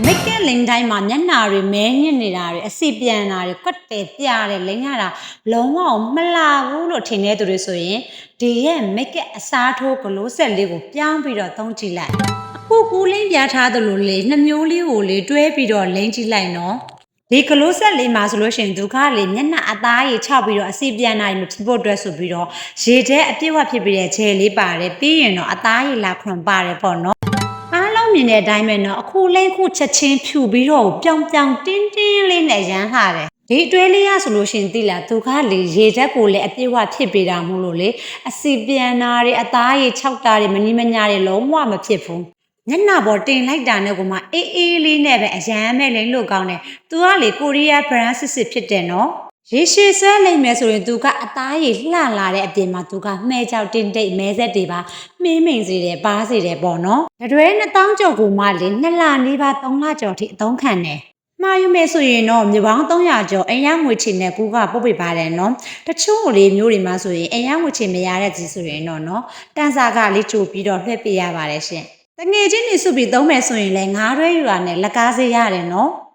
မိတ်ကလင်းတိုင်းမှာမျက်နာတွေမဲညစ်နေတာတွေအစီပြန်တာတွေကွက်တယ်ပြတယ်လိမ့်ရတာလုံးဝမလာဘူးလို့ထင်တဲ့သူတွေဆိုရင်ဒီရဲ့မိတ်ကအစားထိုးဂလိုးဆက်လေးကိုပြောင်းပြီးတော့သုံးကြည့်လိုက်အခုကူးလင်းပြထားသလိုလေနှမျိုးလေးကိုလေတွဲပြီးတော့လိမ့်ကြည့်လိုက်နော်ဒီဂလိုးဆက်လေးမှာဆိုလို့ရှိရင်ဒုက္ခလေးမျက်နှာအသားကြီးခြောက်ပြီးတော့အစီပြန်တာတွေမဖြစ်ဖို့အတွက်ဆိုပြီးတော့ရေထဲအပြည့်ဝဖြစ်ပြီးတဲ့ခြေလေးပါတယ်ပြီးရင်တော့အသားကြီးလာခွန်ပါတယ်ပေါ့နော်မြင်တဲ့အတိုင်းပဲเนาะအခုလဲခုချက်ချင်းဖြူပြီးတော့ပြောင်ပြောင်တင်းတင်းလေးနဲ့ရမ်းဟာတယ်ဒီအတွဲလေးရဆိုလို့ရှင်သိလားသူကလေရေတက်ကိုလည်းအပြည့်ဝဖြစ်ပေးတာမို့လို့လေအစီပြန်နာတွေအသားရည်၆တာတွေမနီးမညာတွေလုံးဝမဖြစ်ဘူးညနာပေါ်တင်လိုက်တာနဲ့ကိုမှအေးအေးလေးနဲ့ပဲအရန်မဲ့လိမ့်လို့ကောင်းတယ်သူကလေကိုရီးယား brand စစ်ဖြစ်တယ်เนาะရေရှည်ဆွဲလိမ့်မယ်ဆိုရင်သူကအသားရည်လှလာတဲ့အပြင်မှာသူကမှဲကြောက်တင်းတိတ်မဲဆက်တွေပါမှင်းမိန်စေတယ်ပါးစေတယ်ပေါ့နော်။တွဲ2000ကျော်ကိုမှလေ2လနီးပါး3လကျော်ထိအသုံးခံတယ်။မှာယူမယ်ဆိုရင်တော့မြေပေါင်း300ကျော်အရန်ငွေချေနဲ့ကူကပုတ်ပိပါတယ်နော်။တချို့လေးမျိုးတွေမှာဆိုရင်အရန်ငွေချေမရတဲ့ကြီးဆိုရင်တော့နော်တန်စာကလေးချိုပြီးတော့လှည့်ပြရပါတယ်ရှင်။တငယ်ချင်းတွေစုပြီးသုံးမယ်ဆိုရင်လည်းငါးရွဲယူရနဲ့လက်ကားစေးရတယ်နော်။